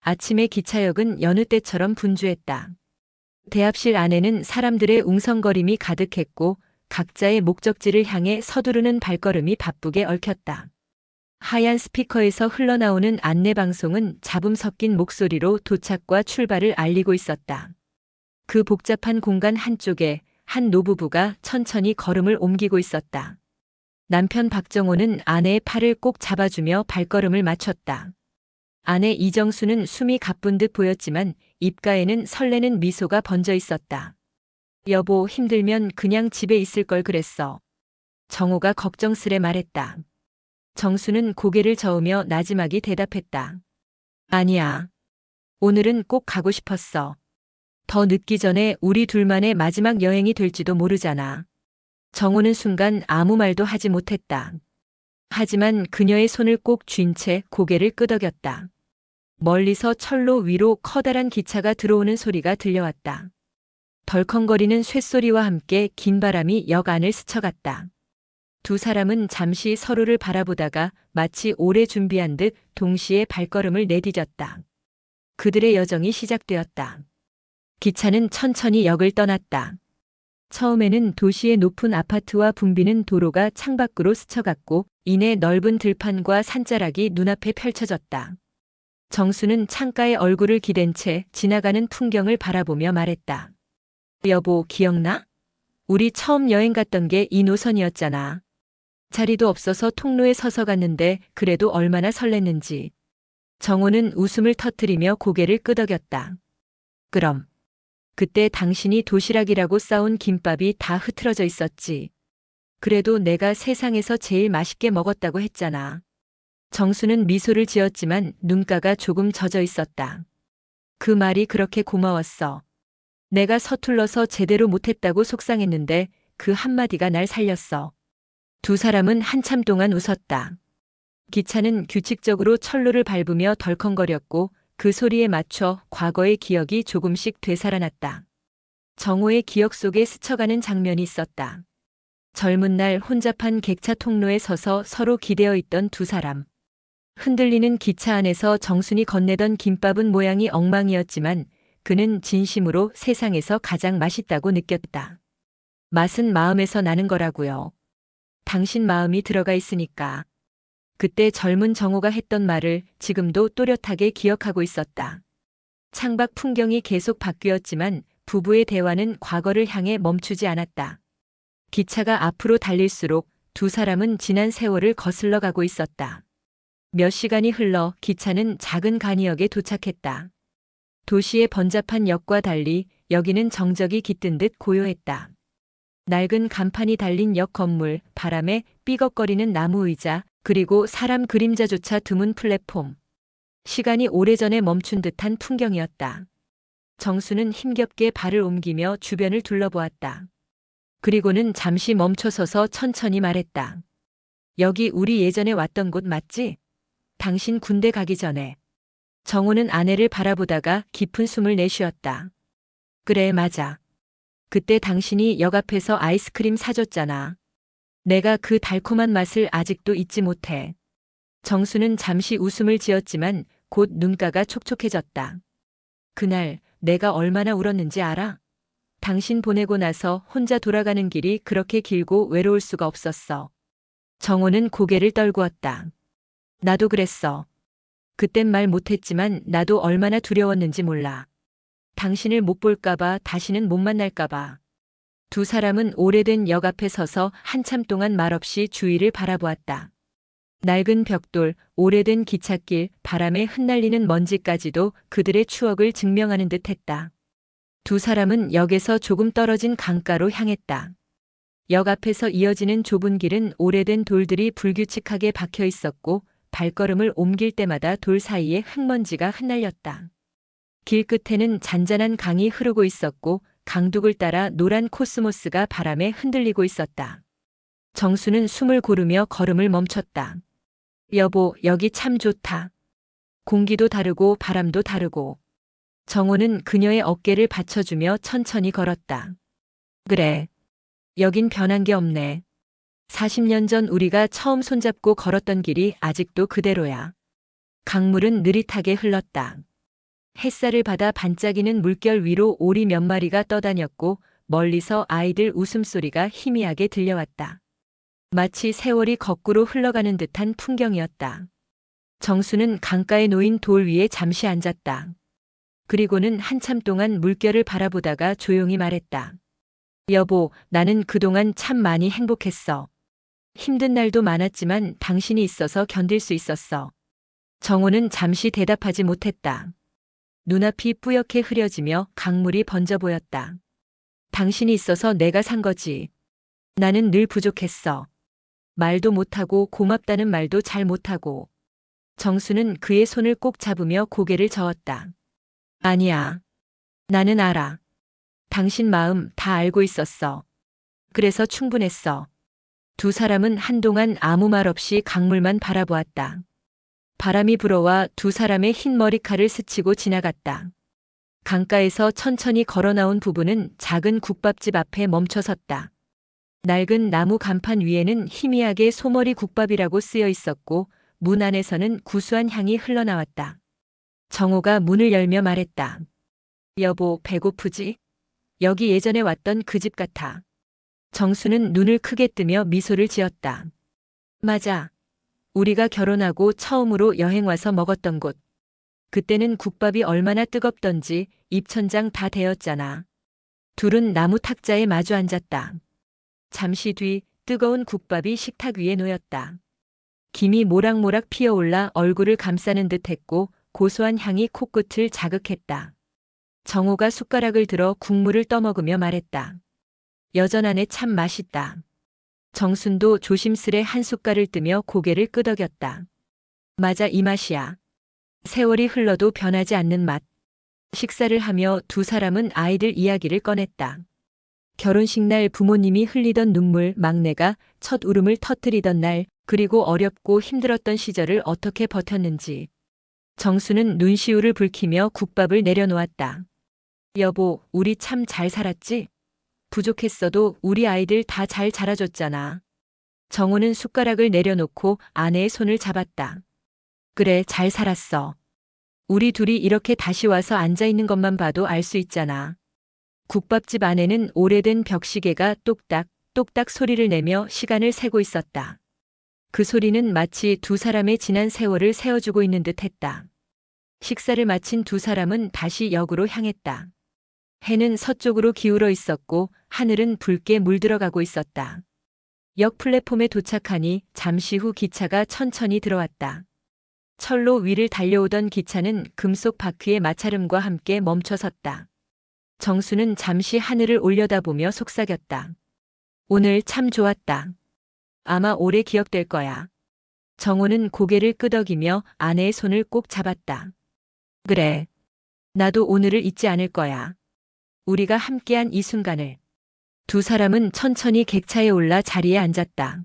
아침의 기차역은 여느 때처럼 분주했다. 대합실 안에는 사람들의 웅성거림이 가득했고 각자의 목적지를 향해 서두르는 발걸음이 바쁘게 얽혔다. 하얀 스피커에서 흘러나오는 안내방송은 잡음 섞인 목소리로 도착과 출발을 알리고 있었다. 그 복잡한 공간 한쪽에 한 노부부가 천천히 걸음을 옮기고 있었다. 남편 박정호는 아내의 팔을 꼭 잡아주며 발걸음을 맞췄다. 아내 이정수는 숨이 가쁜 듯 보였지만 입가에는 설레는 미소가 번져 있었다. 여보, 힘들면 그냥 집에 있을 걸 그랬어. 정호가 걱정스레 말했다. 정수는 고개를 저으며 나지막이 대답했다. 아니야. 오늘은 꼭 가고 싶었어. 더 늦기 전에 우리 둘만의 마지막 여행이 될지도 모르잖아. 정호는 순간 아무 말도 하지 못했다. 하지만 그녀의 손을 꼭 쥔 채 고개를 끄덕였다. 멀리서 철로 위로 커다란 기차가 들어오는 소리가 들려왔다. 덜컹거리는 쇳소리와 함께 긴 바람이 역 안을 스쳐갔다. 두 사람은 잠시 서로를 바라보다가 마치 오래 준비한 듯 동시에 발걸음을 내디뎠다. 그들의 여정이 시작되었다. 기차는 천천히 역을 떠났다. 처음에는 도시의 높은 아파트와 붐비는 도로가 창밖으로 스쳐갔고 이내 넓은 들판과 산자락이 눈앞에 펼쳐졌다. 정수는 창가에 얼굴을 기댄 채 지나가는 풍경을 바라보며 말했다. 여보, 기억나? 우리 처음 여행 갔던 게 이 노선이었잖아. 자리도 없어서 통로에 서서 갔는데 그래도 얼마나 설렜는지. 정호는 웃음을 터뜨리며 고개를 끄덕였다. 그럼. 그때 당신이 도시락이라고 싸온 김밥이 다 흐트러져 있었지. 그래도 내가 세상에서 제일 맛있게 먹었다고 했잖아. 정수는 미소를 지었지만 눈가가 조금 젖어 있었다. 그 말이 그렇게 고마웠어. 내가 서툴러서 제대로 못했다고 속상했는데 그 한마디가 날 살렸어. 두 사람은 한참 동안 웃었다. 기차는 규칙적으로 철로를 밟으며 덜컹거렸고 그 소리에 맞춰 과거의 기억이 조금씩 되살아났다. 정호의 기억 속에 스쳐가는 장면이 있었다. 젊은 날 혼잡한 객차 통로에 서서 서로 기대어 있던 두 사람. 흔들리는 기차 안에서 정순이 건네던 김밥은 모양이 엉망이었지만 그는 진심으로 세상에서 가장 맛있다고 느꼈다. 맛은 마음에서 나는 거라고요. 당신 마음이 들어가 있으니까. 그때 젊은 정호가 했던 말을 지금도 또렷하게 기억하고 있었다. 창밖 풍경이 계속 바뀌었지만 부부의 대화는 과거를 향해 멈추지 않았다. 기차가 앞으로 달릴수록 두 사람은 지난 세월을 거슬러 가고 있었다. 몇 시간이 흘러 기차는 작은 간이역에 도착했다. 도시의 번잡한 역과 달리 여기는 정적이 깃든 듯 고요했다. 낡은 간판이 달린 역 건물, 바람에 삐걱거리는 나무 의자, 그리고 사람 그림자조차 드문 플랫폼. 시간이 오래전에 멈춘 듯한 풍경이었다. 정수는 힘겹게 발을 옮기며 주변을 둘러보았다. 그리고는 잠시 멈춰서서 천천히 말했다. 여기 우리 예전에 왔던 곳 맞지? 당신 군대 가기 전에. 정호는 아내를 바라보다가 깊은 숨을 내쉬었다. 그래, 맞아. 그때 당신이 역 앞에서 아이스크림 사줬잖아. 내가 그 달콤한 맛을 아직도 잊지 못해. 정수는 잠시 웃음을 지었지만 곧 눈가가 촉촉해졌다. 그날 내가 얼마나 울었는지 알아? 당신 보내고 나서 혼자 돌아가는 길이 그렇게 길고 외로울 수가 없었어. 정호는 고개를 떨구었다. 나도 그랬어. 그땐 말 못했지만 나도 얼마나 두려웠는지 몰라. 당신을 못 볼까봐, 다시는 못 만날까봐. 두 사람은 오래된 역 앞에 서서 한참 동안 말없이 주위를 바라보았다. 낡은 벽돌, 오래된 기찻길, 바람에 흩날리는 먼지까지도 그들의 추억을 증명하는 듯했다. 두 사람은 역에서 조금 떨어진 강가로 향했다. 역 앞에서 이어지는 좁은 길은 오래된 돌들이 불규칙하게 박혀 있었고 발걸음을 옮길 때마다 돌 사이에 흙먼지가 흩날렸다. 길 끝에는 잔잔한 강이 흐르고 있었고 강둑을 따라 노란 코스모스가 바람에 흔들리고 있었다. 정수는 숨을 고르며 걸음을 멈췄다. 여보, 여기 참 좋다. 공기도 다르고 바람도 다르고. 정호는 그녀의 어깨를 받쳐주며 천천히 걸었다. 그래. 여긴 변한 게 없네. 40년 전 우리가 처음 손잡고 걸었던 길이 아직도 그대로야. 강물은 느릿하게 흘렀다. 햇살을 받아 반짝이는 물결 위로 오리 몇 마리가 떠다녔고 멀리서 아이들 웃음소리가 희미하게 들려왔다. 마치 세월이 거꾸로 흘러가는 듯한 풍경이었다. 정수는 강가에 놓인 돌 위에 잠시 앉았다. 그리고는 한참 동안 물결을 바라보다가 조용히 말했다. 여보, 나는 그동안 참 많이 행복했어. 힘든 날도 많았지만 당신이 있어서 견딜 수 있었어. 정호는 잠시 대답하지 못했다. 눈앞이 뿌옇게 흐려지며 강물이 번져 보였다. 당신이 있어서 내가 산 거지. 나는 늘 부족했어. 말도 못하고 고맙다는 말도 잘 못하고. 정수는 그의 손을 꼭 잡으며 고개를 저었다. 아니야. 나는 알아. 당신 마음 다 알고 있었어. 그래서 충분했어. 두 사람은 한동안 아무 말 없이 강물만 바라보았다. 바람이 불어와 두 사람의 흰 머리칼을 스치고 지나갔다. 강가에서 천천히 걸어 나온 부부는 작은 국밥집 앞에 멈춰 섰다. 낡은 나무 간판 위에는 희미하게 소머리 국밥이라고 쓰여 있었고 문 안에서는 구수한 향이 흘러나왔다. 정호가 문을 열며 말했다. 여보, 배고프지? 여기 예전에 왔던 그 집 같아. 정수는 눈을 크게 뜨며 미소를 지었다. 맞아. 우리가 결혼하고 처음으로 여행 와서 먹었던 곳. 그때는 국밥이 얼마나 뜨겁던지 입천장 다 데였잖아. 둘은 나무 탁자에 마주 앉았다. 잠시 뒤 뜨거운 국밥이 식탁 위에 놓였다. 김이 모락모락 피어올라 얼굴을 감싸는 듯 했고 고소한 향이 코끝을 자극했다. 정호가 숟가락을 들어 국물을 떠먹으며 말했다. 여전하네, 참 맛있다. 정순도 조심스레 한 숟갈을 뜨며 고개를 끄덕였다. 맞아, 이 맛이야. 세월이 흘러도 변하지 않는 맛. 식사를 하며 두 사람은 아이들 이야기를 꺼냈다. 결혼식 날 부모님이 흘리던 눈물, 막내가 첫 울음을 터뜨리던 날, 그리고 어렵고 힘들었던 시절을 어떻게 버텼는지. 정수는 눈시울을 붉히며 국밥을 내려놓았다. 여보, 우리 참 잘 살았지? 부족했어도 우리 아이들 다 잘 자라줬잖아. 정호는 숟가락을 내려놓고 아내의 손을 잡았다. 그래, 잘 살았어. 우리 둘이 이렇게 다시 와서 앉아있는 것만 봐도 알 수 있잖아. 국밥집 안에는 오래된 벽시계가 똑딱, 똑딱 소리를 내며 시간을 세고 있었다. 그 소리는 마치 두 사람의 지난 세월을 세어주고 있는 듯 했다. 식사를 마친 두 사람은 다시 역으로 향했다. 해는 서쪽으로 기울어 있었고 하늘은 붉게 물들어가고 있었다. 역 플랫폼에 도착하니 잠시 후 기차가 천천히 들어왔다. 철로 위를 달려오던 기차는 금속 바퀴의 마찰음과 함께 멈춰섰다. 정수는 잠시 하늘을 올려다보며 속삭였다. 오늘 참 좋았다. 아마 오래 기억될 거야. 정호는 고개를 끄덕이며 아내의 손을 꼭 잡았다. 그래. 나도 오늘을 잊지 않을 거야. 우리가 함께한 이 순간을. 두 사람은 천천히 객차에 올라 자리에 앉았다.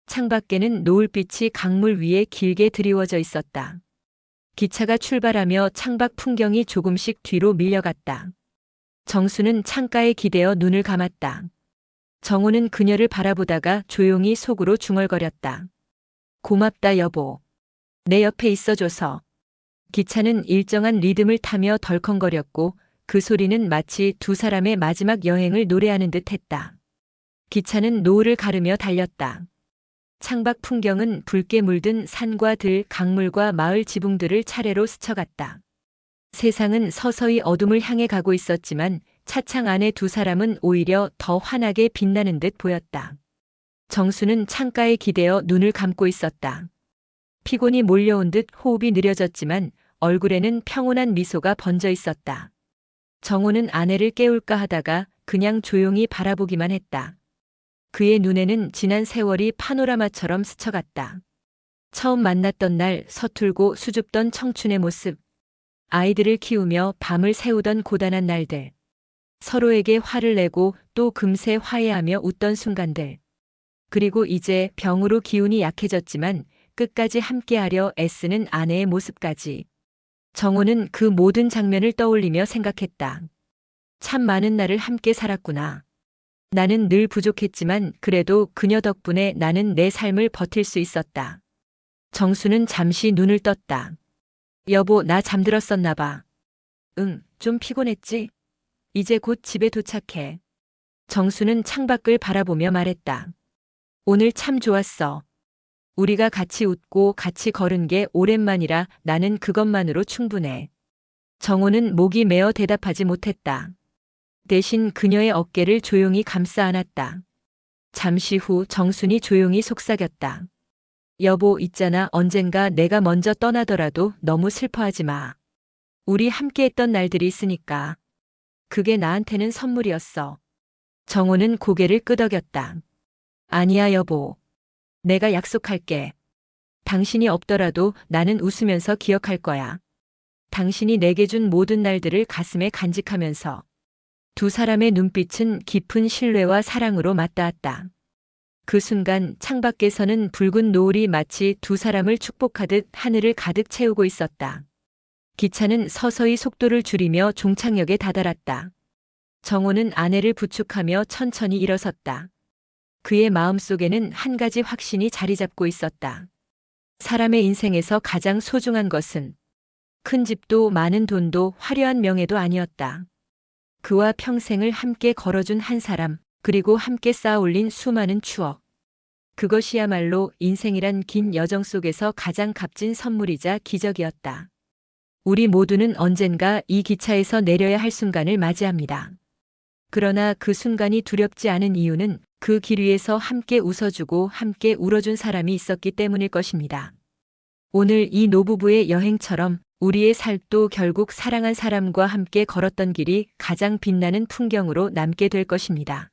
창밖에는 노을빛이 강물 위에 길게 드리워져 있었다. 기차가 출발하며 창밖 풍경이 조금씩 뒤로 밀려갔다. 정수는 창가에 기대어 눈을 감았다. 정호는 그녀를 바라보다가 조용히 속으로 중얼거렸다. 고맙다, 여보. 내 옆에 있어줘서. 기차는 일정한 리듬을 타며 덜컹거렸고 그 소리는 마치 두 사람의 마지막 여행을 노래하는 듯 했다. 기차는 노을을 가르며 달렸다. 창밖 풍경은 붉게 물든 산과 들, 강물과 마을 지붕들을 차례로 스쳐갔다. 세상은 서서히 어둠을 향해 가고 있었지만 차창 안에 두 사람은 오히려 더 환하게 빛나는 듯 보였다. 정수는 창가에 기대어 눈을 감고 있었다. 피곤이 몰려온 듯 호흡이 느려졌지만 얼굴에는 평온한 미소가 번져 있었다. 정호는 아내를 깨울까 하다가 그냥 조용히 바라보기만 했다. 그의 눈에는 지난 세월이 파노라마처럼 스쳐갔다. 처음 만났던 날 서툴고 수줍던 청춘의 모습, 아이들을 키우며 밤을 새우던 고단한 날들, 서로에게 화를 내고 또 금세 화해하며 웃던 순간들, 그리고 이제 병으로 기운이 약해졌지만 끝까지 함께하려 애쓰는 아내의 모습까지. 정호는 그 모든 장면을 떠올리며 생각했다. 참 많은 날을 함께 살았구나. 나는 늘 부족했지만 그래도 그녀 덕분에 나는 내 삶을 버틸 수 있었다. 정수는 잠시 눈을 떴다. 여보, 나 잠들었었나 봐. 응, 좀 피곤했지? 이제 곧 집에 도착해. 정수는 창밖을 바라보며 말했다. 오늘 참 좋았어. 우리가 같이 웃고 같이 걸은 게 오랜만이라 나는 그것만으로 충분해. 정호는 목이 메어 대답하지 못했다. 대신 그녀의 어깨를 조용히 감싸 안았다. 잠시 후 정순이 조용히 속삭였다. 여보, 있잖아. 언젠가 내가 먼저 떠나더라도 너무 슬퍼하지 마. 우리 함께했던 날들이 있으니까. 그게 나한테는 선물이었어. 정호는 고개를 끄덕였다. 아니야, 여보. 내가 약속할게. 당신이 없더라도 나는 웃으면서 기억할 거야. 당신이 내게 준 모든 날들을 가슴에 간직하면서. 두 사람의 눈빛은 깊은 신뢰와 사랑으로 맞닿았다. 그 순간 창밖에서는 붉은 노을이 마치 두 사람을 축복하듯 하늘을 가득 채우고 있었다. 기차는 서서히 속도를 줄이며 종착역에 다다랐다. 정호는 아내를 부축하며 천천히 일어섰다. 그의 마음속에는 한 가지 확신이 자리 잡고 있었다. 사람의 인생에서 가장 소중한 것은 큰 집도 많은 돈도 화려한 명예도 아니었다. 그와 평생을 함께 걸어준 한 사람, 그리고 함께 쌓아 올린 수많은 추억. 그것이야말로 인생이란 긴 여정 속에서 가장 값진 선물이자 기적이었다. 우리 모두는 언젠가 이 기차에서 내려야 할 순간을 맞이합니다. 그러나 그 순간이 두렵지 않은 이유는 그 길 위에서 함께 웃어주고 함께 울어준 사람이 있었기 때문일 것입니다. 오늘 이 노부부의 여행처럼 우리의 삶도 결국 사랑한 사람과 함께 걸었던 길이 가장 빛나는 풍경으로 남게 될 것입니다.